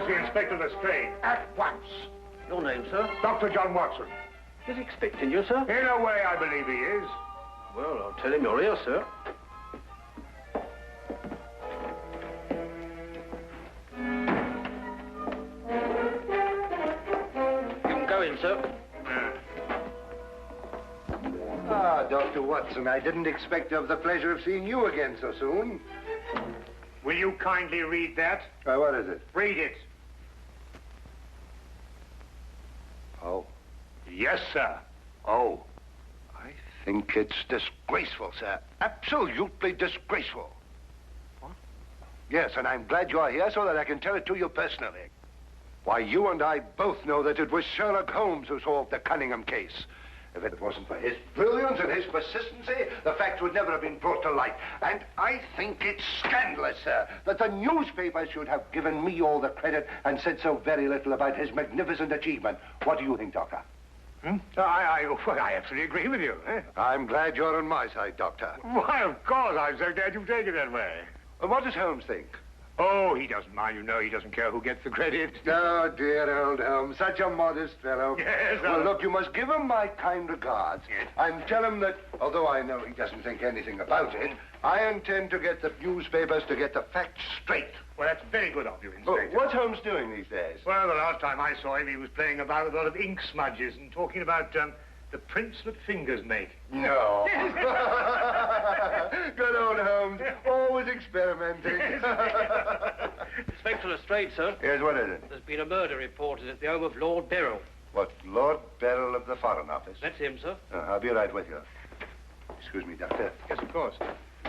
to see Inspector Lestrade at once. Your name, sir? Dr. John Watson. He's expecting you, sir. In a way, I believe he is. Well, I'll tell him you're here, sir. You can go in, sir. Ah, Dr. Watson, I didn't expect to have the pleasure of seeing you again so soon. Will you kindly read that? What is it? Read it. Oh. Yes, sir. Oh. I think it's disgraceful, sir. Absolutely disgraceful. What? Yes, and I'm glad you're here so that I can tell it to you personally. Why, you and I both know that it was Sherlock Holmes who solved the Cunningham case. If it wasn't for his brilliance and his persistency, the facts would never have been brought to light. And I think it's scandalous, sir, that the newspapers should have given me all the credit and said so very little about his magnificent achievement. What do you think, Doctor? Well, I absolutely agree with you. I'm glad you're on my side, Doctor. Why, of course. I'm so glad you take it that way. And what does Holmes think? Oh, he doesn't mind. You know, he doesn't care who gets the credit. Oh, dear old Holmes, such a modest fellow. Yes, well, look, you must give him my kind regards. Yes. And tell him that, although I know he doesn't think anything about it, I intend to get the newspapers to get the facts straight. Well, that's very good of you, Inspector. Oh, what's Holmes doing these days? Well, the last time I saw him, he was playing about with a lot of ink smudges and talking about the prints that fingers make. No. Good old Holmes, always experimenting. Inspector Lestrade, sir. Yes, what is it? There's been a murder reported at the home of Lord Beryl. What, Lord Beryl of the Foreign Office? That's him, sir. I'll be right with you. Excuse me, Doctor. Yes, of course.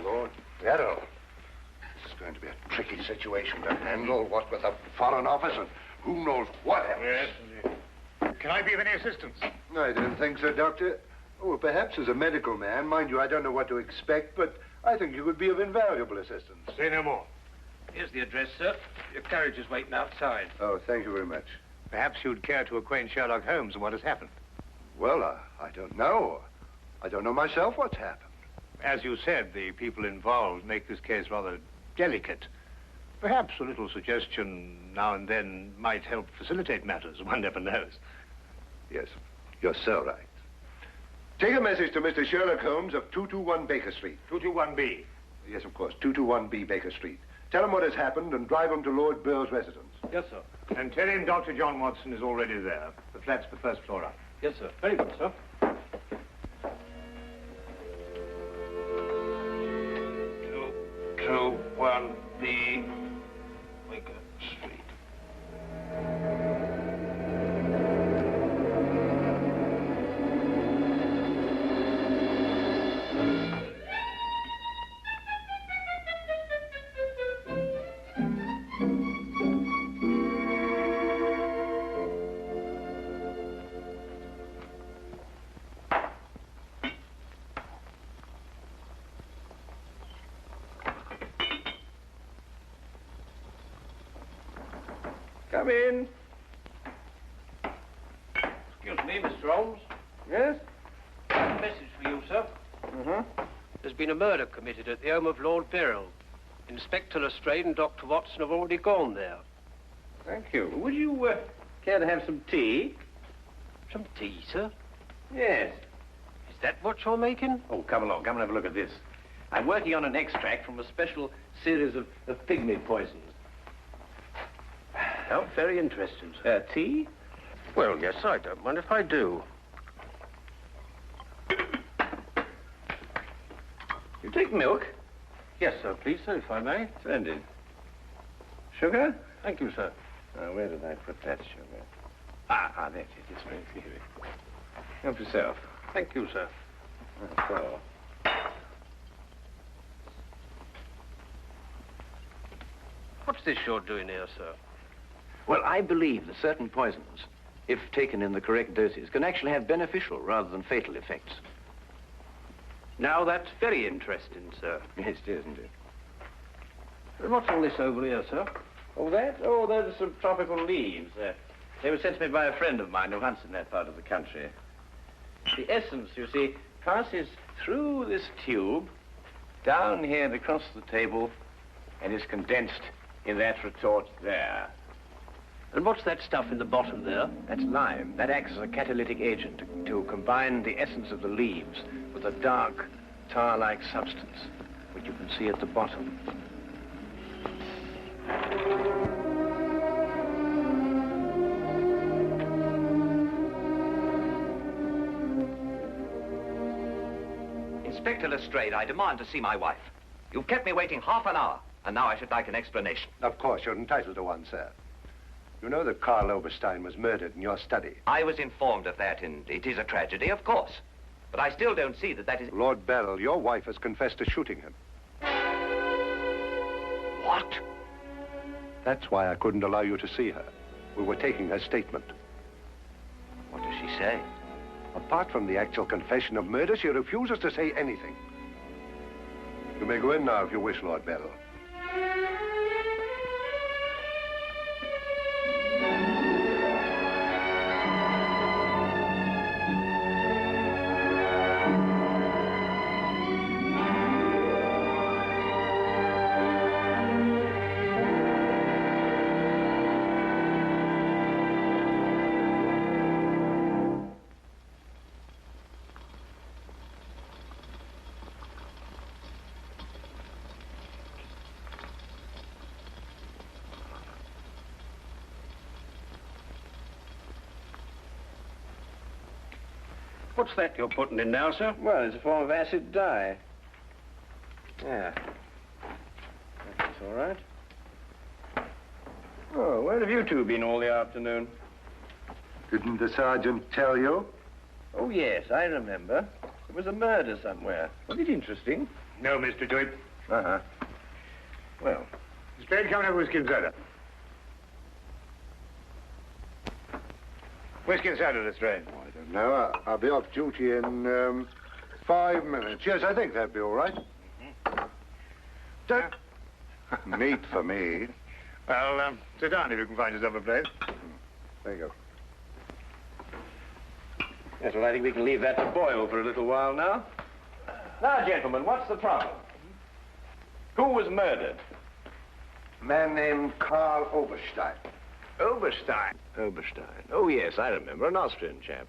Lord Beryl. It's going to be a tricky situation to handle, what with the Foreign Office and who knows what else. Yes, indeed. Can I be of any assistance? I don't think so, Doctor. Oh, perhaps as a medical man. Mind you, I don't know what to expect, but I think you could be of invaluable assistance. Say no more. Here's the address, sir. Your carriage is waiting outside. Oh, thank you very much. Perhaps you'd care to acquaint Sherlock Holmes with what has happened. Well, I don't know. I don't know myself what's happened. As you said, the people involved make this case rather delicate. Perhaps a little suggestion now and then might help facilitate matters. One never knows. Yes, you're so right. Take a message to Mr. Sherlock Holmes of 221 Baker Street. 221B. Yes, of course, 221B Baker Street. Tell him what has happened and drive him to Lord Beryl's residence. Yes, sir. And tell him Dr. John Watson is already there. The flat's the first floor up. Yes, sir. Very good, sir. 221B Baker Street. Come in. Excuse me, Mr. Holmes. Yes? A message for you, sir. There's been a murder committed at the home of Lord Beryl. Inspector Lestrade and Dr. Watson have already gone there. Thank you. Would you care to have some tea? Some tea, sir? Yes. Is that what you're making? Oh, come along. Come and have a look at this. I'm working on an extract from a special series of pygmy poisons. Oh, very interesting, sir. Tea? Well, yes, I don't mind if I do. You take milk? Yes, sir, please, sir, if I may. Splendid. Sugar? Thank you, sir. Where did I put that sugar? Ah, that's it. It's right here. Help yourself. Thank you, sir. So. What's this you're doing here, sir? Well, I believe that certain poisons, if taken in the correct doses, can actually have beneficial rather than fatal effects. Now, that's very interesting, sir. Yes, it is, isn't it? And what's all this over here, sir? Oh, that? Oh, those are some tropical leaves. They were sent to me by a friend of mine who hunts in that part of the country. The essence, you see, passes through this tube, down here and across the table, and is condensed in that retort there. And what's that stuff in the bottom there? That's lime. That acts as a catalytic agent to combine the essence of the leaves with a dark, tar-like substance, which you can see at the bottom. Inspector Lestrade, I demand to see my wife. You've kept me waiting half an hour, and now I should like an explanation. Of course, you're entitled to one, sir. You know that Karl Oberstein was murdered in your study. I was informed of that, and it is a tragedy, of course. But I still don't see that is... Lord Beryl, your wife has confessed to shooting him. What? That's why I couldn't allow you to see her. We were taking her statement. What does she say? Apart from the actual confession of murder, she refuses to say anything. You may go in now if you wish, Lord Beryl. What's that you're putting in now, sir? Well, it's a form of acid dye. Yeah. That's all right. Oh, where have you two been all the afternoon? Didn't the sergeant tell you? Oh, yes, I remember. There was a murder somewhere. Was it interesting? No, Mr. Dwight. Uh-huh. Well, Lestrade, come and have whiskey and soda. Whiskey and soda, Lestrade. I don't know. I'll be off duty in 5 minutes. Yes, I think that'd be all right. Neat for me. Well, sit down if you can find yourself a place. There you go. yes, well, I think we can leave that to boil for a little while now. Now, gentlemen, what's the problem? Who was murdered? A man named Karl Oberstein. Oberstein. Oberstein. Oh, yes, I remember. An Austrian chap.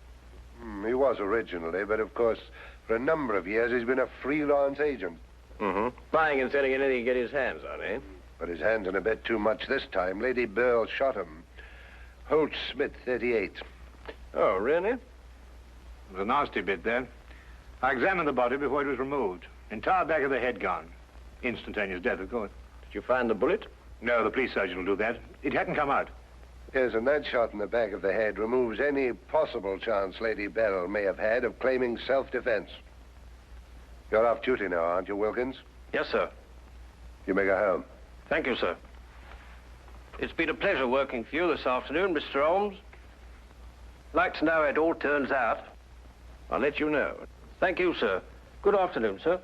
He was originally, but of course, for a number of years, he's been a freelance agent. Mm-hmm. Buying and selling anything he can get his hands on, eh? But his hands in a bit too much this time. Lady Beryl shot him. Holt Smith, 38. Oh, really? It was a nasty bit there. I examined the body before it was removed. Entire back of the head gone. Instantaneous death, of course. Did you find the bullet? No, the police surgeon will do that. It hadn't come out. Yes, and that shot in the back of the head removes any possible chance Lady Beryl may have had of claiming self-defense. You're off duty now, aren't you, Wilkins? Yes, sir. You may go home. Thank you, sir. It's been a pleasure working for you this afternoon, Mr. Holmes. I'd like to know how it all turns out. I'll let you know. Thank you, sir. Good afternoon, sir.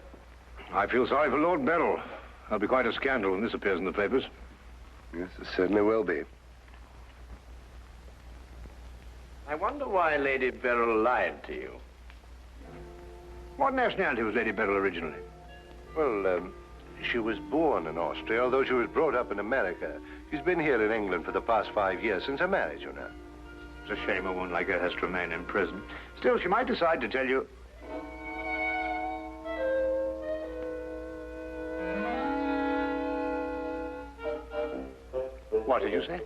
I feel sorry for Lord Beryl. There'll be quite a scandal when this appears in the papers. Yes, it certainly will be. I wonder why Lady Beryl lied to you. What nationality was Lady Beryl originally? Well, she was born in Austria, although she was brought up in America. She's been here in England for the past 5 years, since her marriage, you know. It's a shame a woman like her has to remain in prison. Still, she might decide to tell you... What did you say?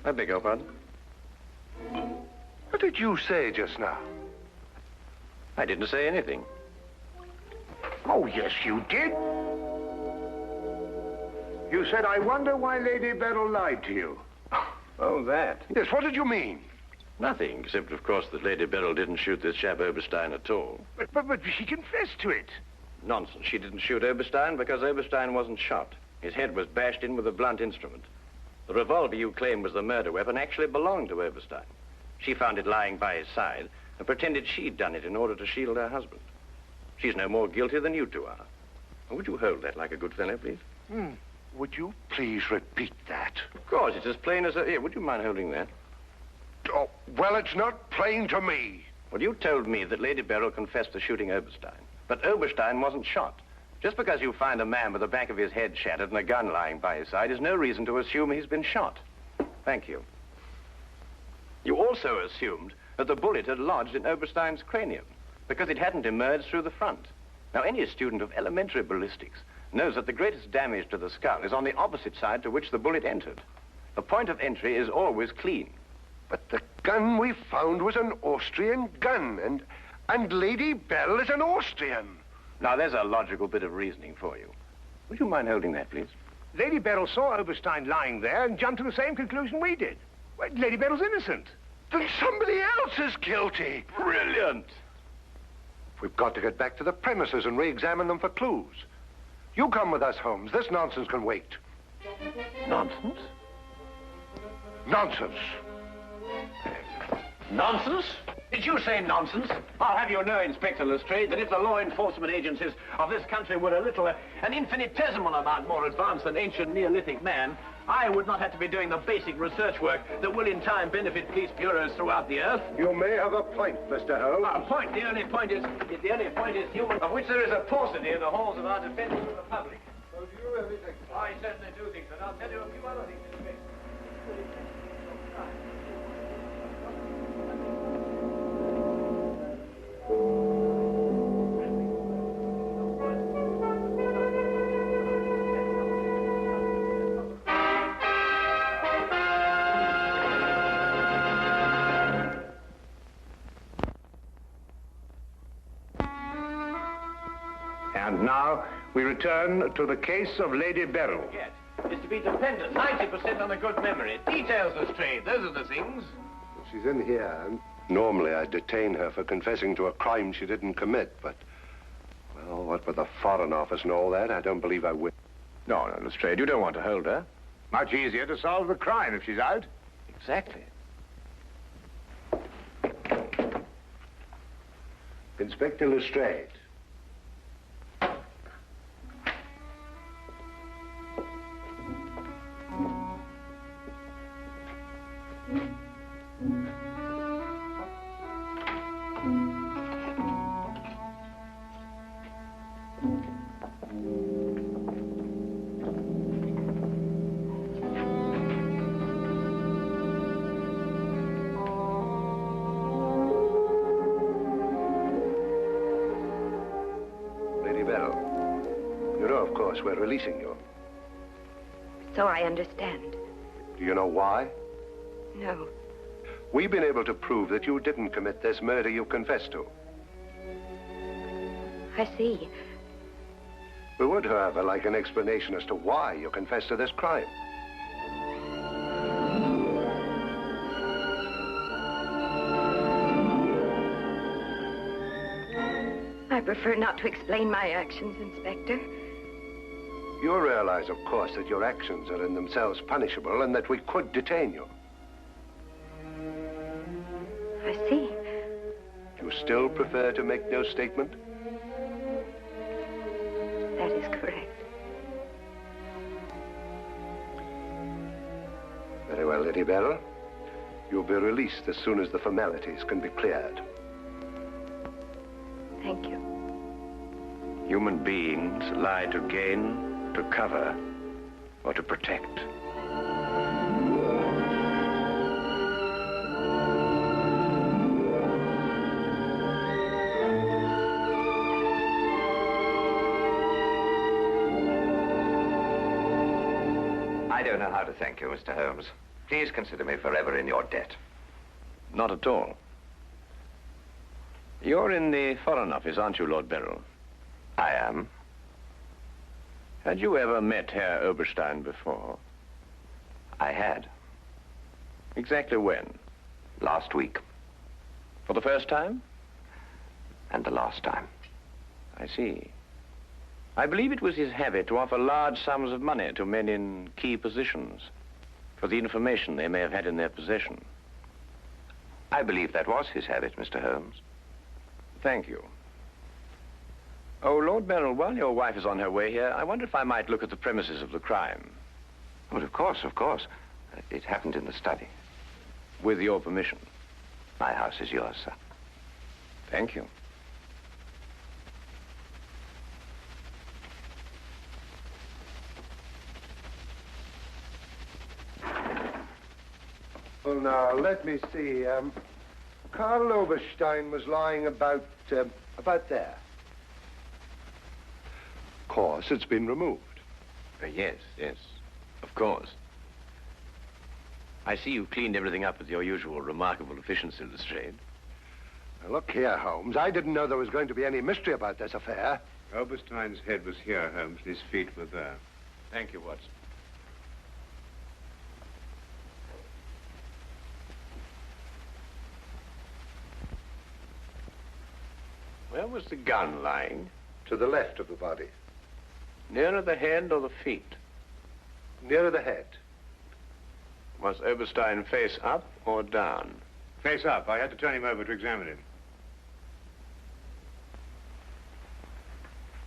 I beg your pardon? What did you say just now? I didn't say anything. Oh, yes, you did. You said, I wonder why Lady Beryl lied to you. Oh, that? Yes, what did you mean? Nothing, except, of course, that Lady Beryl didn't shoot this chap Oberstein at all. But she confessed to it. Nonsense. She didn't shoot Oberstein because Oberstein wasn't shot. His head was bashed in with a blunt instrument. The revolver you claim was the murder weapon actually belonged to Oberstein. She found it lying by his side and pretended she'd done it in order to shield her husband. She's no more guilty than you two are. Would you hold that like a good fellow, please? Would you please repeat that? Of course, it's as plain as a... Here, would you mind holding that? Oh, well, it's not plain to me. Well, you told me that Lady Beryl confessed to shooting Oberstein. But Oberstein wasn't shot. Just because you find a man with the back of his head shattered and a gun lying by his side is no reason to assume he's been shot. Thank you. You also assumed that the bullet had lodged in Oberstein's cranium because it hadn't emerged through the front. Now, any student of elementary ballistics knows that the greatest damage to the skull is on the opposite side to which the bullet entered. The point of entry is always clean. But the gun we found was an Austrian gun, and Lady Beryl is an Austrian. Now, there's a logical bit of reasoning for you. Would you mind holding that, please? Lady Beryl saw Oberstein lying there and jumped to the same conclusion we did. Well, Lady Beryl's innocent. Then somebody else is guilty. Brilliant! We've got to get back to the premises and re-examine them for clues. You come with us, Holmes. This nonsense can wait. Nonsense? Nonsense. Nonsense? Did you say nonsense? I'll have you know, Inspector Lestrade, that if the law enforcement agencies of this country were a little, an infinitesimal amount more advanced than ancient Neolithic man, I would not have to be doing the basic research work that will in time benefit police bureaus throughout the earth. You may have a point, Mr. Holmes. A point? The only point is human, of which there is a paucity in the halls of our defense republic. So do you really think so? I certainly do think that. I'll tell you a few other things, Inspector. And now we return to the case of Lady Beryl. Yes, is to be dependent 90% on a good memory. Details, Lestrade, those are the things. She's in here, and normally I'd detain her for confessing to a crime she didn't commit, but, well, what with the Foreign Office and all that, I don't believe I will. No, Lestrade, you don't want to hold her. Much easier to solve the crime if she's out. Exactly. Inspector Lestrade. We're releasing you. So I understand. Do you know why? No. We've been able to prove that you didn't commit this murder you confessed to. I see. We would, however, like an explanation as to why you confessed to this crime. I prefer not to explain my actions, Inspector. You realize, of course, that your actions are in themselves punishable and that we could detain you. I see. You still prefer to make no statement? That is correct. Very well, Lady Beryl. You'll be released as soon as the formalities can be cleared. Thank you. Human beings lie to gain, to cover, or to protect. I don't know how to thank you, Mr. Holmes. Please consider me forever in your debt. Not at all. You're in the Foreign Office, aren't you, Lord Beryl? I am. Had you ever met Herr Oberstein before? I had. Exactly when? Last week. For the first time? And the last time. I see. I believe it was his habit to offer large sums of money to men in key positions for the information they may have had in their possession. I believe that was his habit, Mr. Holmes. Thank you. Oh, Lord Beryl, while your wife is on her way here, I wonder if I might look at the premises of the crime. Well, of course, of course. It happened in the study. With your permission. My house is yours, sir. Thank you. Well, now, let me see. Karl Oberstein was lying about there. Of course, it's been removed. Yes, yes, of course. I see you cleaned everything up with your usual remarkable efficiency, Lestrade. Now, look here, Holmes. I didn't know there was going to be any mystery about this affair. Oberstein's head was here, Holmes, and his feet were there. Thank you, Watson. Where was the gun lying? To the left of the body. Nearer the head or the feet? Nearer the head. Was Oberstein face up or down? Face up. I had to turn him over to examine him.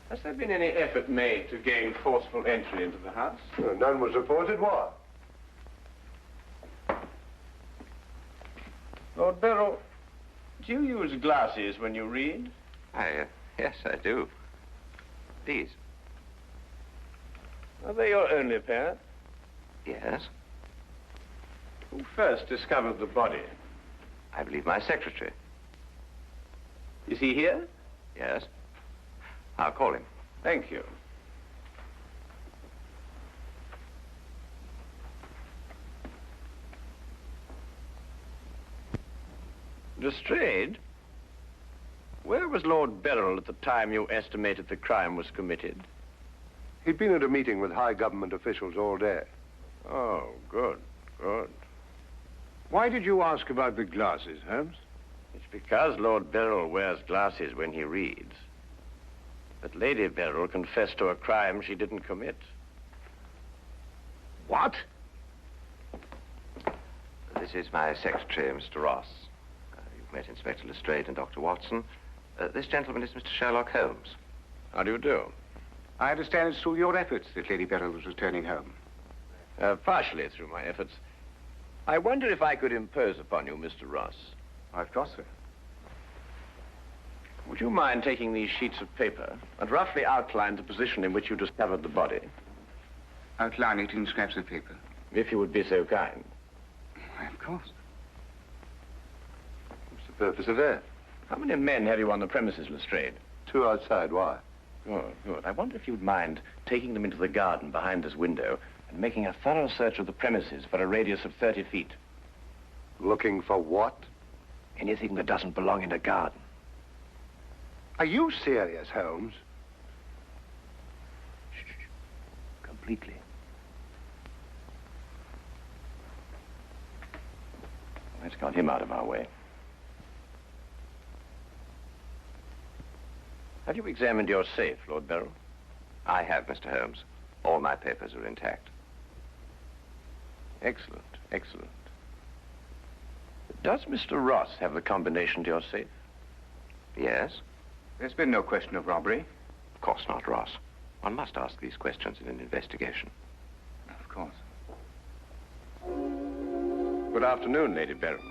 Has there been any effort made to gain forceful entry into the house? No, none was reported. What? Lord Beryl, do you use glasses when you read? Yes, I do. These? Are they your only pair? Yes. Who first discovered the body? I believe my secretary. Is he here? Yes. I'll call him. Thank you. Lestrade, where was Lord Beryl at the time you estimated the crime was committed? He'd been at a meeting with high government officials all day. Oh, good, good. Why did you ask about the glasses, Holmes? It's because Lord Beryl wears glasses when he reads. But Lady Beryl confessed to a crime she didn't commit. What? This is my secretary, Mr. Ross. You've met Inspector Lestrade and Dr. Watson. This gentleman is Mr. Sherlock Holmes. How do you do? I understand it's through your efforts that Lady Beryl was returning home. Partially through my efforts. I wonder if I could impose upon you, Mr. Ross. Of course, sir. Would you mind taking these sheets of paper and roughly outline the position in which you discovered the body? Outline it in scraps of paper. If you would be so kind. Why, of course. What's the purpose of that? How many men have you on the premises, Lestrade? 2 outside. Why? Good, good. I wonder if you'd mind taking them into the garden behind this window and making a thorough search of the premises for a radius of 30 feet. Looking for what? Anything that doesn't belong in a garden. Are you serious, Holmes? Completely. Let's got him out of our way. Have you examined your safe, Lord Beryl? I have, Mr. Holmes. All my papers are intact. Excellent, excellent. Does Mr. Ross have the combination to your safe? Yes? There's been no question of robbery. Of course not, Ross. One must ask these questions in an investigation. Of course. Good afternoon, Lady Beryl.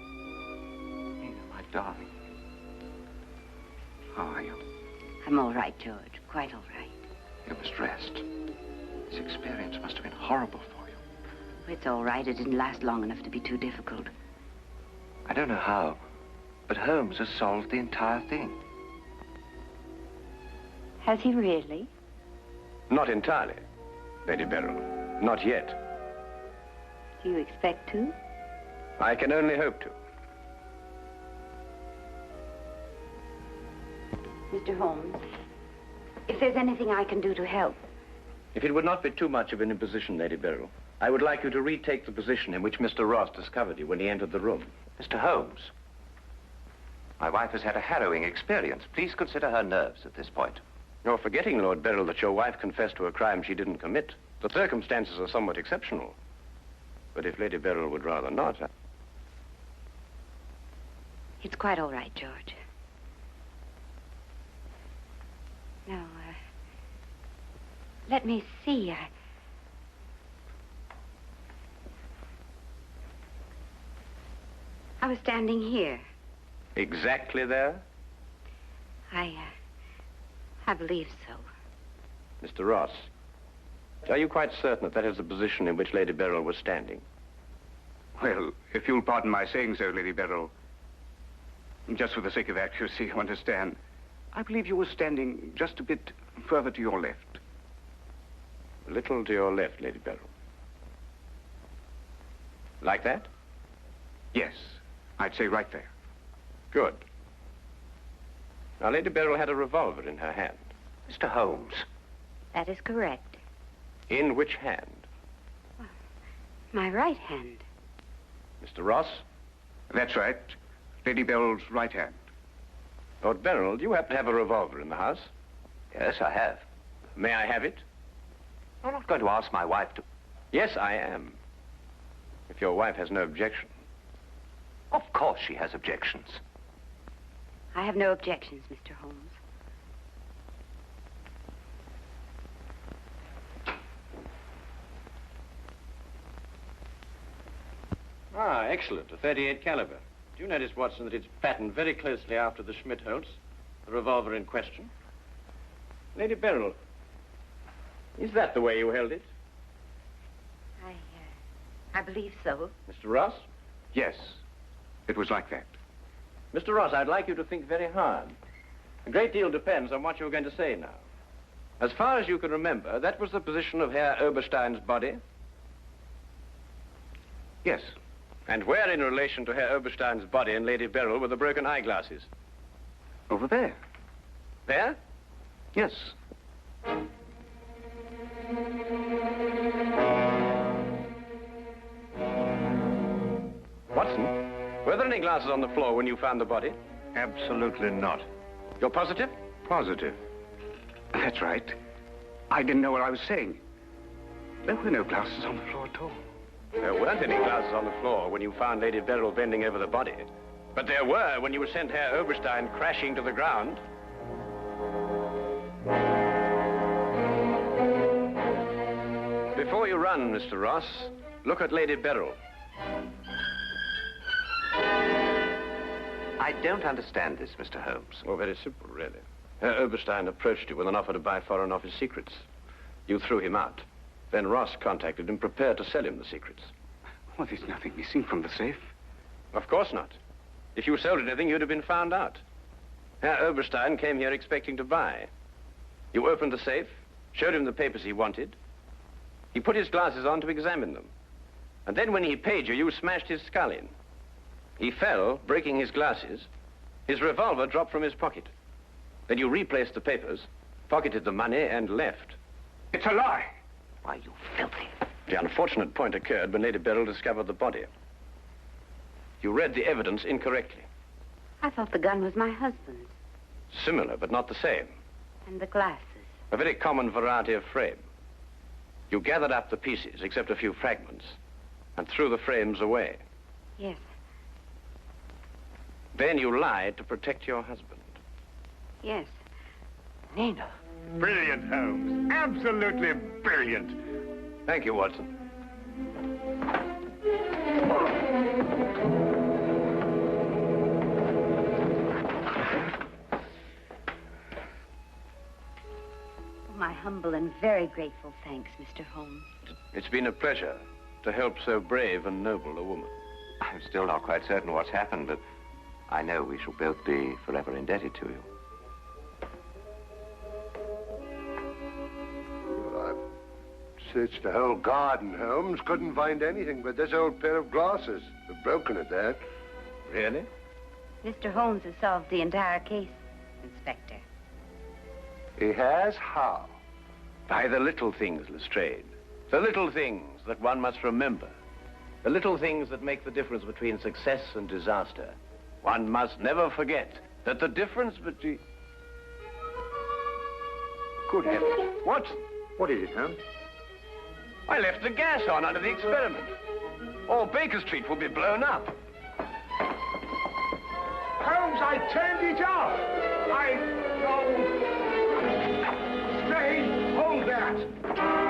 Nina, my darling. How are you? I'm all right, George. Quite all right. You must rest. This experience must have been horrible for you. It's all right. It didn't last long enough to be too difficult. I don't know how, but Holmes has solved the entire thing. Has he really? Not entirely, Lady Beryl. Not yet. Do you expect to? I can only hope to. Mr. Holmes, if there's anything I can do to help. If it would not be too much of an imposition, Lady Beryl, I would like you to retake the position in which Mr. Ross discovered you when he entered the room. Mr. Holmes, my wife has had a harrowing experience. Please consider her nerves at this point. You're forgetting, Lord Beryl, that your wife confessed to a crime she didn't commit. The circumstances are somewhat exceptional. But if Lady Beryl would rather not... It's quite all right, George. Now, let me see. I was standing here. Exactly there? I believe so. Mr. Ross, are you quite certain that that is the position in which Lady Beryl was standing? Well, if you'll pardon my saying so, Lady Beryl, just for the sake of accuracy, you understand, I believe you were standing just a bit further to your left. A little to your left, Lady Beryl. Like that? Yes, I'd say right there. Good. Now, Lady Beryl had a revolver in her hand. Mr. Holmes. That is correct. In which hand? My right hand. Mr. Ross? That's right. Lady Beryl's right hand. Lord Beryl, do you happen to have a revolver in the house? Yes, I have. May I have it? I'm not going to ask my wife to... Yes, I am. If your wife has no objection. Of course she has objections. I have no objections, Mr. Holmes. Ah, excellent. A .38 caliber. Do you notice, Watson, that it's patterned very closely after the Schmidt-Holtz, the revolver in question? Lady Beryl, is that the way you held it? I believe so. Mr. Ross? Yes, it was like that. Mr. Ross, I'd like you to think very hard. A great deal depends on what you're going to say now. As far as you can remember, that was the position of Herr Oberstein's body? Yes. And where in relation to Herr Oberstein's body and Lady Beryl were the broken eyeglasses? Over there. There? Yes. Watson, were there any glasses on the floor when you found the body? Absolutely not. You're positive? Positive. That's right. I didn't know what I was saying. There were no glasses on the floor at all. There weren't any glasses on the floor when you found Lady Beryl bending over the body. But there were when you sent Herr Oberstein crashing to the ground. Before you run, Mr. Ross, look at Lady Beryl. I don't understand this, Mr. Holmes. Oh, very simple, really. Herr Oberstein approached you with an offer to buy Foreign Office secrets. You threw him out. Then Ross contacted him, prepared to sell him the secrets. Well, there's nothing missing from the safe. Of course not. If you sold anything, you'd have been found out. Herr Oberstein came here expecting to buy. You opened the safe, showed him the papers he wanted. He put his glasses on to examine them. And then when he paid you, you smashed his skull in. He fell, breaking his glasses. His revolver dropped from his pocket. Then you replaced the papers, pocketed the money, and left. It's a lie. Why, you filthy... The unfortunate point occurred when Lady Beryl discovered the body. You read the evidence incorrectly. I thought the gun was my husband's. Similar, but not the same. And the glasses. A very common variety of frame. You gathered up the pieces, except a few fragments, and threw the frames away. Yes. Then you lied to protect your husband. Yes. Nina. Brilliant, Holmes. Absolutely brilliant. Thank you, Watson. My humble and very grateful thanks, Mr. Holmes. It's been a pleasure to help so brave and noble a woman. I'm still not quite certain what's happened, but I know we shall both be forever indebted to you. Searched the whole garden, Holmes. Couldn't find anything but this old pair of glasses. They're broken at that. Really? Mr. Holmes has solved the entire case, Inspector. He has? How? By the little things, Lestrade. The little things that one must remember. The little things that make the difference between success and disaster. One must never forget that the difference between... Good heavens. Watson, What is it, Holmes? I left the gas on under the experiment. All Baker Street will be blown up. Holmes, I turned it off. Oh. Stay. Hold that.